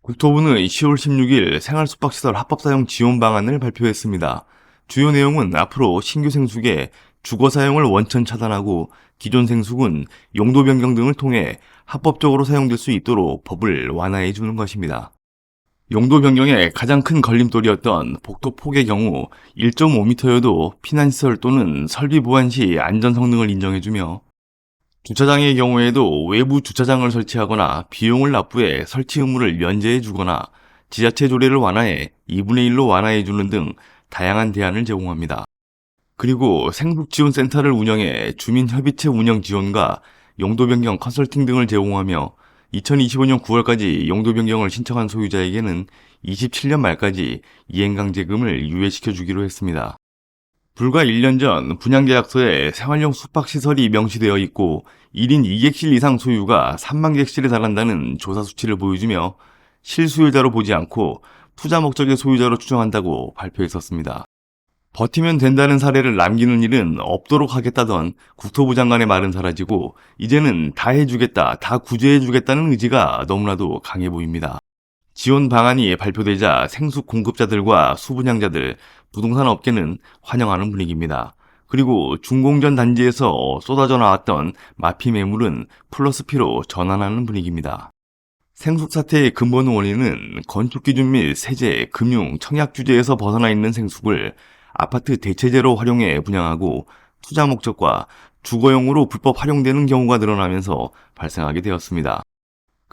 국토부는 10월 16일 생활숙박시설 합법사용 지원 방안을 발표했습니다. 주요 내용은 앞으로 신규 생숙의 주거 사용을 원천 차단하고 기존 생숙은 용도 변경 등을 통해 합법적으로 사용될 수 있도록 법을 완화해 주는 것입니다. 용도 변경의 가장 큰 걸림돌이었던 복도 폭의 경우 1.5m여도 피난시설 또는 설비 보완 시 안전 성능을 인정해주며 주차장의 경우에도 외부 주차장을 설치하거나 비용을 납부해 설치 의무를 면제해 주거나 지자체 조례를 완화해 2분의 1로 완화해 주는 등 다양한 대안을 제공합니다. 그리고 생숙지원센터를 운영해 주민협의체 운영 지원과 용도 변경 컨설팅 등을 제공하며 2025년 9월까지 용도 변경을 신청한 소유자에게는 27년 말까지 이행강제금을 유예시켜 주기로 했습니다. 불과 1년 전 분양계약서에 생활용 숙박시설이 명시되어 있고 1인 2객실 이상 소유가 3만 객실에 달한다는 조사 수치를 보여주며 실수요자로 보지 않고 투자 목적의 소유자로 추정한다고 발표했었습니다. 버티면 된다는 사례를 남기는 일은 없도록 하겠다던 국토부 장관의 말은 사라지고 이제는 다 해주겠다, 다 구제해주겠다는 의지가 너무나도 강해 보입니다. 지원 방안이 발표되자 생숙 공급자들과 수분양자들, 부동산 업계는 환영하는 분위기입니다. 그리고 중공전 단지에서 쏟아져 나왔던 마피 매물은 플러스 P로 전환하는 분위기입니다. 생숙 사태의 근본 원인은 건축 기준 및 세제, 금융, 청약 규제에서 벗어나 있는 생숙을 아파트 대체재로 활용해 분양하고 투자 목적과 주거용으로 불법 활용되는 경우가 늘어나면서 발생하게 되었습니다.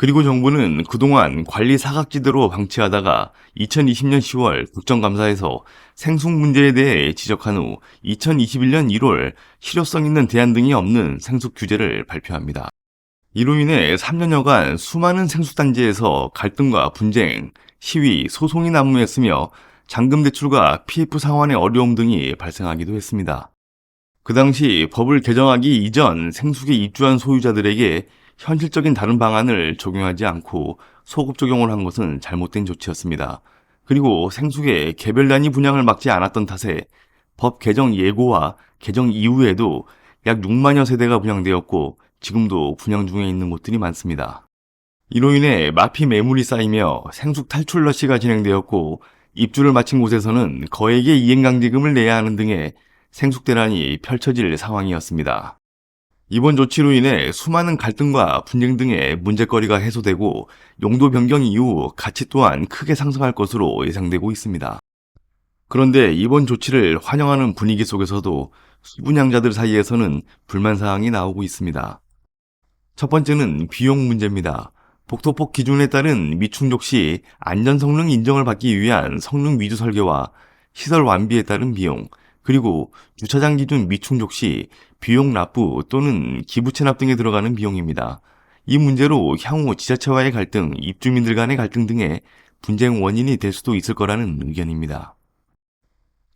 그리고 정부는 그동안 관리 사각지대로 방치하다가 2020년 10월 국정감사에서 생숙 문제에 대해 지적한 후 2021년 1월 실효성 있는 대안 등이 없는 생숙 규제를 발표합니다. 이로 인해 3년여간 수많은 생숙단지에서 갈등과 분쟁, 시위, 소송이 난무했으며 잔금 대출과 PF 상환의 어려움 등이 발생하기도 했습니다. 그 당시 법을 개정하기 이전 생숙에 입주한 소유자들에게 현실적인 다른 방안을 적용하지 않고 소급 적용을 한 것은 잘못된 조치였습니다. 그리고 생숙의 개별 단위 분양을 막지 않았던 탓에 법 개정 예고와 개정 이후에도 약 6만여 세대가 분양되었고 지금도 분양 중에 있는 곳들이 많습니다. 이로 인해 마피 매물이 쌓이며 생숙 탈출 러시가 진행되었고 입주를 마친 곳에서는 거액의 이행강제금을 내야 하는 등의 생숙 대란이 펼쳐질 상황이었습니다. 이번 조치로 인해 수많은 갈등과 분쟁 등의 문제거리가 해소되고 용도 변경 이후 가치 또한 크게 상승할 것으로 예상되고 있습니다. 그런데 이번 조치를 환영하는 분위기 속에서도 수분양자들 사이에서는 불만사항이 나오고 있습니다. 첫 번째는 비용 문제입니다. 복도폭 기준에 따른 미충족 시 안전 성능 인정을 받기 위한 성능 위주 설계와 시설 완비에 따른 비용, 그리고 주차장 기준 미충족 시 비용 납부 또는 기부 체납 등에 들어가는 비용입니다. 이 문제로 향후 지자체와의 갈등, 입주민들 간의 갈등 등의 분쟁 원인이 될 수도 있을 거라는 의견입니다.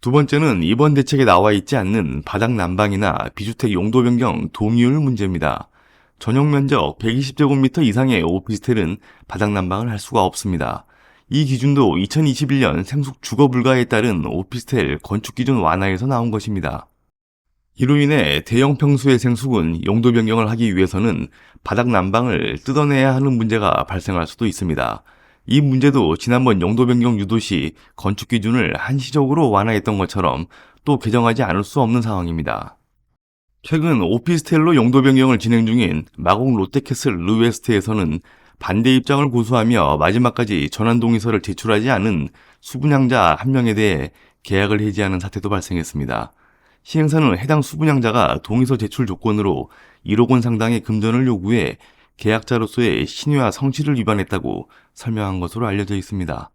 두 번째는 이번 대책에 나와 있지 않는 바닥 난방이나 비주택 용도 변경 동의율 문제입니다. 전용 면적 120제곱미터 이상의 오피스텔은 바닥 난방을 할 수가 없습니다. 이 기준도 2021년 생숙 주거 불가에 따른 오피스텔 건축 기준 완화에서 나온 것입니다. 이로 인해 대형 평수의 생숙은 용도 변경을 하기 위해서는 바닥 난방을 뜯어내야 하는 문제가 발생할 수도 있습니다. 이 문제도 지난번 용도 변경 유도 시 건축 기준을 한시적으로 완화했던 것처럼 또 개정하지 않을 수 없는 상황입니다. 최근 오피스텔로 용도 변경을 진행 중인 마곡 롯데캐슬 르웨스트에서는 반대 입장을 고수하며 마지막까지 전환 동의서를 제출하지 않은 수분양자 한 명에 대해 계약을 해지하는 사태도 발생했습니다. 시행사는 해당 수분양자가 동의서 제출 조건으로 1억 원 상당의 금전을 요구해 계약자로서의 신의와 성실을 위반했다고 설명한 것으로 알려져 있습니다.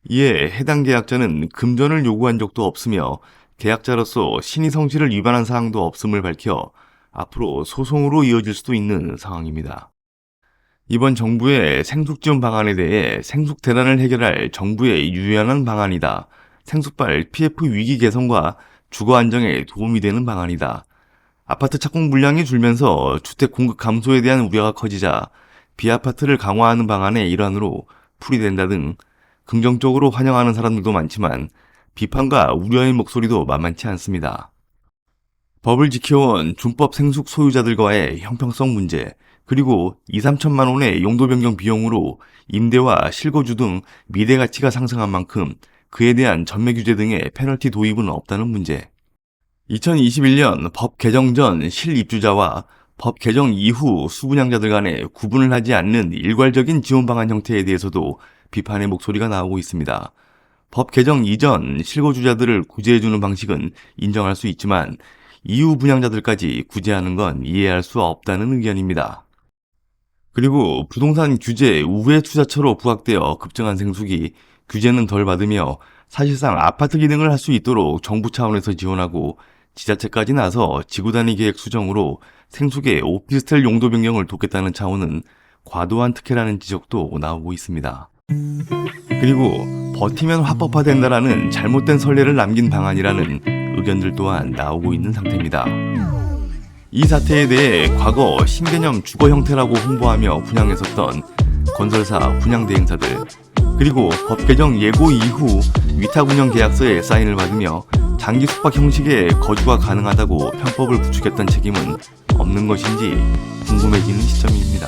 이에 해당 계약자는 금전을 요구한 적도 없으며 계약자로서 신의 성실을 위반한 사항도 없음을 밝혀 앞으로 소송으로 이어질 수도 있는 상황입니다. 이번 정부의 생숙 지원 방안에 대해 생숙 대란을 해결할 정부의 유연한 방안이다. 생숙발 PF 위기 개선과 주거 안정에 도움이 되는 방안이다. 아파트 착공 물량이 줄면서 주택 공급 감소에 대한 우려가 커지자 비아파트를 강화하는 방안의 일환으로 풀이된다 등 긍정적으로 환영하는 사람들도 많지만 비판과 우려의 목소리도 만만치 않습니다. 법을 지켜온 준법 생숙 소유자들과의 형평성 문제, 그리고 2, 3천만 원의 용도 변경 비용으로 임대와 실거주 등 미래 가치가 상승한 만큼 그에 대한 전매 규제 등의 페널티 도입은 없다는 문제. 2021년 법 개정 전 실입주자와 법 개정 이후 수분양자들 간에 구분을 하지 않는 일괄적인 지원 방안 형태에 대해서도 비판의 목소리가 나오고 있습니다. 법 개정 이전 실거주자들을 구제해주는 방식은 인정할 수 있지만 이후 분양자들까지 구제하는 건 이해할 수 없다는 의견입니다. 그리고 부동산 규제 우회 투자처로 부각되어 급증한 생수기, 규제는 덜 받으며 사실상 아파트 기능을 할 수 있도록 정부 차원에서 지원하고 지자체까지 나서 지구단위 계획 수정으로 생수계 오피스텔 용도 변경을 돕겠다는 차원은 과도한 특혜라는 지적도 나오고 있습니다. 그리고 버티면 합법화된다라는 잘못된 선례를 남긴 방안이라는 의견들 또한 나오고 있는 상태입니다. 이 사태에 대해 과거 신개념 주거 형태라고 홍보하며 분양했었던 건설사 분양 대행사들, 그리고 법 개정 예고 이후 위탁 운영 계약서에 사인을 받으며 장기 숙박 형식의 거주가 가능하다고 편법을 구축했던 책임은 없는 것인지 궁금해지는 시점입니다.